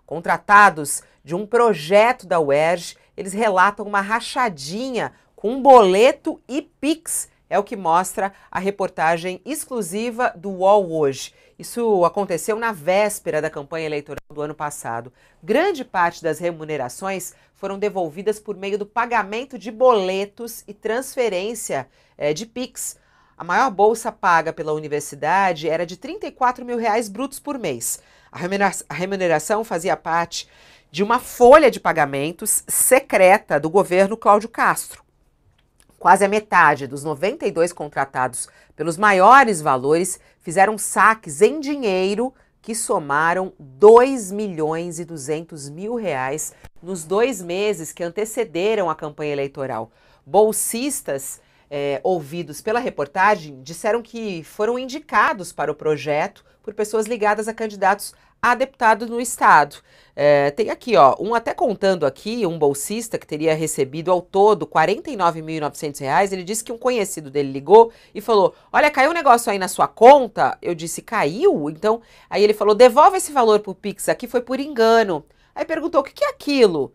contratados de um projeto da UERJ, eles relatam uma rachadinha com boleto e Pix. É o que mostra a reportagem exclusiva do UOL hoje. Isso aconteceu na véspera da campanha eleitoral do ano passado. Grande parte das remunerações foram devolvidas por meio do pagamento de boletos e transferência de Pix. A maior bolsa paga pela universidade era de R$ 34 mil brutos por mês. A remuneração fazia parte de uma folha de pagamentos secreta do governo Cláudio Castro. Quase a metade dos 92 contratados pelos maiores valores fizeram saques em dinheiro que somaram R$ 2.200.000 nos 2 meses que antecederam a campanha eleitoral. Bolsistas ouvidos pela reportagem disseram que foram indicados para o projeto por pessoas ligadas a candidatos a deputado no estado. Tem aqui, até contando aqui, um bolsista que teria recebido ao todo R$ 49.900, ele disse que um conhecido dele ligou e falou, olha, caiu um negócio aí na sua conta? Eu disse, caiu? Então, aí ele falou, devolve esse valor pro Pix aqui, foi por engano. Aí perguntou, o que é aquilo?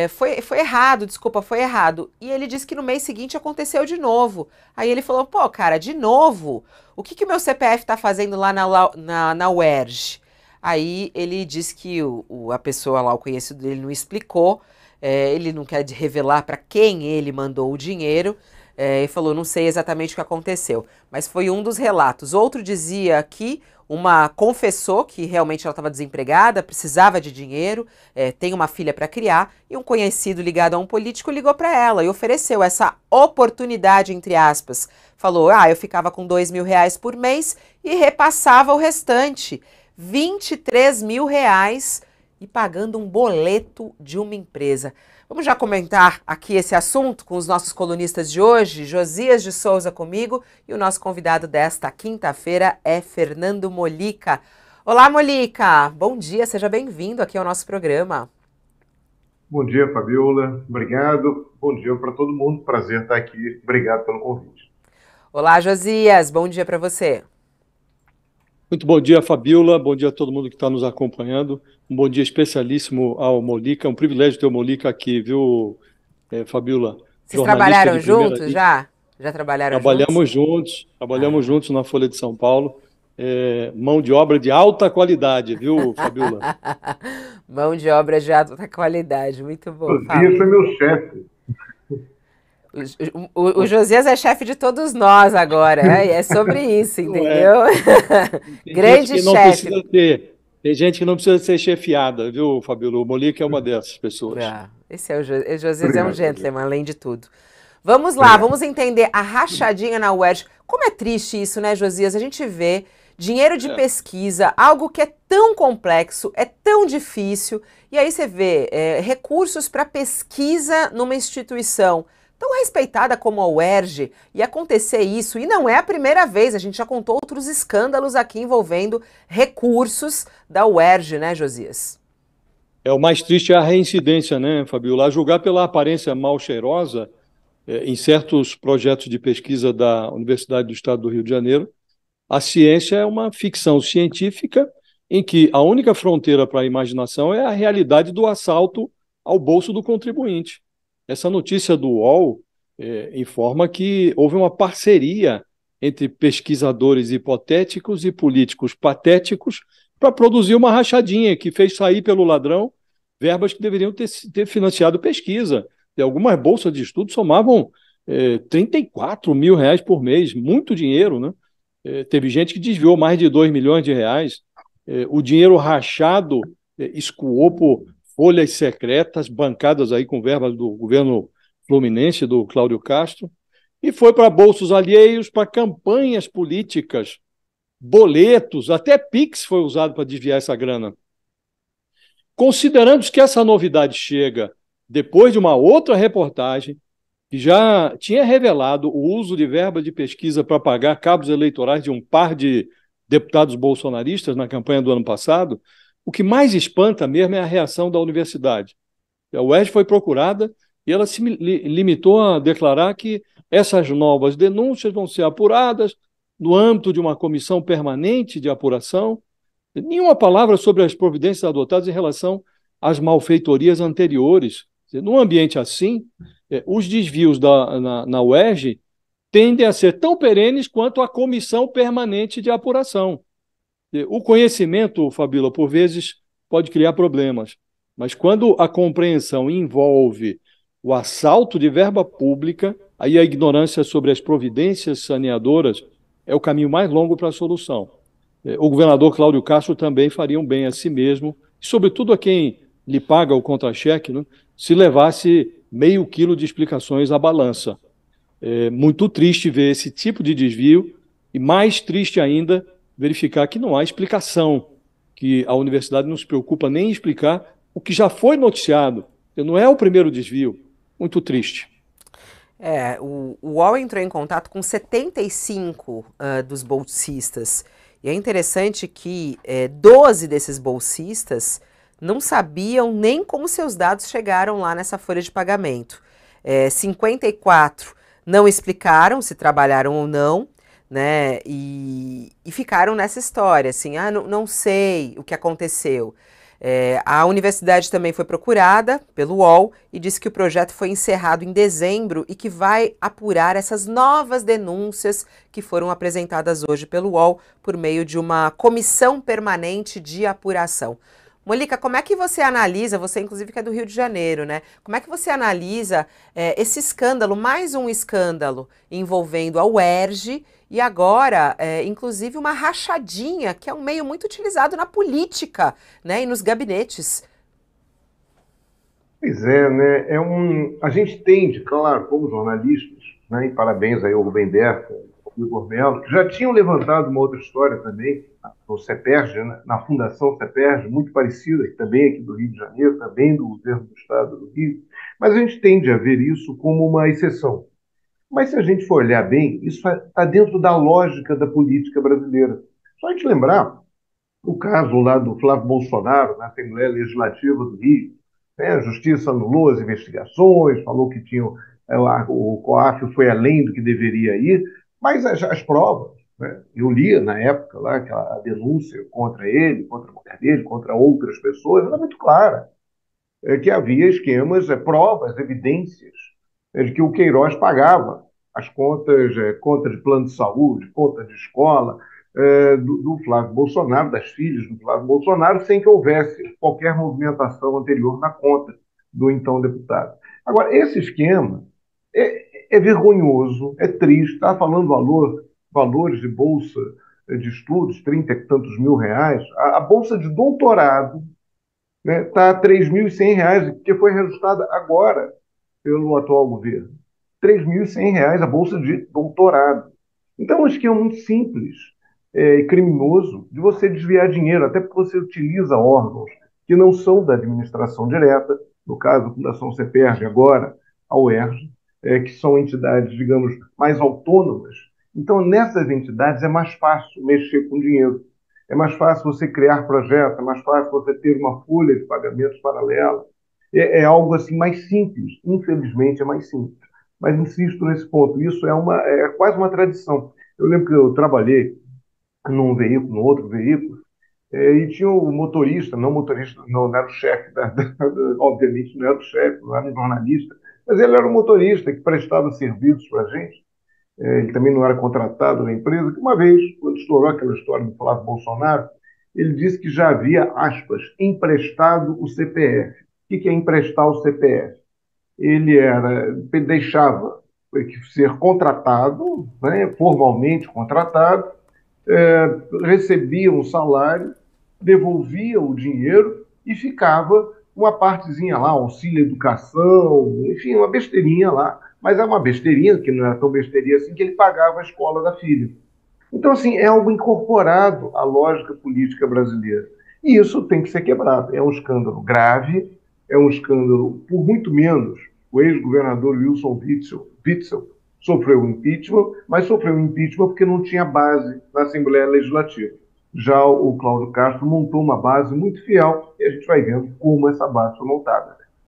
Foi errado, desculpa, foi errado. E ele disse que no mês seguinte aconteceu de novo. Aí ele falou, pô, cara, de novo? O que o meu CPF tá fazendo lá na UERJ? Aí ele disse que a pessoa lá, o conhecido dele, não explicou, ele não quer revelar para quem ele mandou o dinheiro, e falou, não sei exatamente o que aconteceu, mas foi um dos relatos. Outro dizia que uma confessou que realmente ela estava desempregada, precisava de dinheiro, tem uma filha para criar, e um conhecido ligado a um político ligou para ela e ofereceu essa oportunidade, entre aspas. Falou, eu ficava com R$ 2.000 por mês e repassava o restante. R$ 23.000 e pagando um boleto de uma empresa. Vamos já comentar aqui esse assunto com os nossos colunistas de hoje. Josias de Souza comigo e o nosso convidado desta quinta-feira é Fernando Molica. Olá, Molica! Bom dia, seja bem-vindo aqui ao nosso programa. Bom dia, Fabiola. Obrigado. Bom dia para todo mundo. Prazer estar aqui. Obrigado pelo convite. Olá, Josias. Bom dia para você. Muito bom dia, Fabiola. Bom dia a todo mundo que está nos acompanhando. Um bom dia especialíssimo ao Molica. É um privilégio ter o Molica aqui, viu, Fabiola? Vocês trabalharam juntos já? Já trabalharam juntos? Trabalhamos juntos na Folha de São Paulo. Mão de obra de alta qualidade, viu, Fabiola? Mão de obra de alta qualidade, muito bom. O Josias foi meu chefe. O Josias é chefe de todos nós agora, é sobre isso, entendeu? Grande chefe. Tem gente que não precisa ser chefiada, viu, Fabiola? O Molica é uma dessas pessoas. Esse é o Josias. Obrigado, é um gentleman, além de tudo. Vamos lá, vamos entender a rachadinha na UERJ. Como é triste isso, né, Josias? A gente vê dinheiro de pesquisa, algo que é tão complexo, é tão difícil, e aí você vê recursos para pesquisa numa instituição tão respeitada como a UERJ, e acontecer isso, e não é a primeira vez, a gente já contou outros escândalos aqui envolvendo recursos da UERJ, né, Josias? O mais triste é a reincidência, né, Fabiola? A julgar pela aparência mal cheirosa, em certos projetos de pesquisa da Universidade do Estado do Rio de Janeiro, a ciência é uma ficção científica em que a única fronteira para a imaginação é a realidade do assalto ao bolso do contribuinte. Essa notícia do UOL informa que houve uma parceria entre pesquisadores hipotéticos e políticos patéticos para produzir uma rachadinha que fez sair pelo ladrão verbas que deveriam ter financiado pesquisa. E algumas bolsas de estudo somavam R$ 34 mil por mês, muito dinheiro, né? Teve gente que desviou mais de R$ 2 milhões. O dinheiro rachado escoou por folhas secretas, bancadas aí com verbas do governo fluminense, do Cláudio Castro, e foi para bolsos alheios, para campanhas políticas, boletos, até Pix foi usado para desviar essa grana. Considerando que essa novidade chega depois de uma outra reportagem que já tinha revelado o uso de verba de pesquisa para pagar cabos eleitorais de um par de deputados bolsonaristas na campanha do ano passado, o que mais espanta mesmo é a reação da universidade. A UERJ foi procurada e ela se limitou a declarar que essas novas denúncias vão ser apuradas no âmbito de uma comissão permanente de apuração Nenhuma palavra sobre as providências adotadas em relação às malfeitorias anteriores. Num ambiente assim, os desvios na UERJ tendem a ser tão perenes quanto a comissão permanente de apuração. O conhecimento, Fabíola, por vezes pode criar problemas, mas quando a compreensão envolve o assalto de verba pública, aí a ignorância sobre as providências saneadoras é o caminho mais longo para a solução. O governador Cláudio Castro também faria um bem a si mesmo, e sobretudo a quem lhe paga o contra-cheque, né, se levasse meio quilo de explicações à balança. É muito triste ver esse tipo de desvio e mais triste ainda verificar que não há explicação, que a universidade não se preocupa nem em explicar o que já foi noticiado. Não é o primeiro desvio. Muito triste. O UOL entrou em contato com 75 dos bolsistas. E é interessante que 12 desses bolsistas não sabiam nem como seus dados chegaram lá nessa folha de pagamento. 54 não explicaram se trabalharam ou não, né? E ficaram nessa história, assim, não sei o que aconteceu. A universidade também foi procurada pelo UOL e disse que o projeto foi encerrado em dezembro e que vai apurar essas novas denúncias que foram apresentadas hoje pelo UOL por meio de uma comissão permanente de apuração. Mônica, como é que você analisa, você inclusive que é do Rio de Janeiro, né? Como é que você analisa esse escândalo, mais um escândalo envolvendo a UERJ e agora, inclusive, uma rachadinha, que é um meio muito utilizado na política, né, e nos gabinetes? Pois é, né? A gente tende, claro, como jornalistas, né? E parabéns aí ao Rubem Berta, ao Igor Melo, que já tinham levantado uma outra história também, no CEPERJ, né? Na Fundação CEPERJ, muito parecida, que também é aqui do Rio de Janeiro, também do governo do Estado do Rio, mas a gente tende a ver isso como uma exceção. Mas se a gente for olhar bem, isso está dentro da lógica da política brasileira. Só a gente lembrar o caso lá do Flávio Bolsonaro na Assembleia Legislativa do Rio, né? A Justiça anulou as investigações, falou que o COAF foi além do que deveria ir, mas as provas, né? Eu lia na época lá a denúncia contra ele, contra a mulher dele, contra outras pessoas, era muito clara, que havia esquemas, provas, evidências, de que o Queiroz pagava as contas, conta de plano de saúde, conta de escola, do Flávio Bolsonaro, das filhas do Flávio Bolsonaro, sem que houvesse qualquer movimentação anterior na conta do então deputado. Agora, esse esquema é vergonhoso, é triste, está falando valores de bolsa de estudos, 30 e tantos mil reais, a bolsa de doutorado, né, está a R$ 3.100, que foi reajustada agora pelo atual governo. R$ 3.100 a bolsa de doutorado. Então, é um esquema muito simples e criminoso de você desviar dinheiro, até porque você utiliza órgãos que não são da administração direta, no caso, a Fundação CEPERJ, agora a UERJ, que são entidades, digamos, mais autônomas. Então, nessas entidades é mais fácil mexer com dinheiro. É mais fácil você criar projetos, é mais fácil você ter uma folha de pagamentos paralela. É algo assim mais simples, infelizmente é mais simples. Mas insisto nesse ponto, isso é quase uma tradição. Eu lembro que eu trabalhei num veículo, num outro veículo, e tinha o motorista, não era o chefe, obviamente não era o chefe, não era um jornalista, mas ele era um motorista que prestava serviços para a gente. Ele também não era contratado na empresa, que uma vez, quando estourou aquela história do Flávio Bolsonaro, ele disse que já havia, aspas, emprestado o CPF. O que é emprestar o CPF? Ele deixava ser contratado, né, formalmente contratado, recebia um salário, devolvia o dinheiro e ficava uma partezinha lá, auxílio educação, enfim, uma besteirinha lá, mas é uma besteirinha, que não era tão besteirinha assim, que ele pagava a escola da filha. Então, assim, é algo incorporado à lógica política brasileira. E isso tem que ser quebrado. É um escândalo grave, é um escândalo, por muito menos, o ex-governador Wilson Witzel sofreu um impeachment, mas sofreu um impeachment porque não tinha base na Assembleia Legislativa. Já o Cláudio Castro montou uma base muito fiel e a gente vai vendo como essa base foi montada.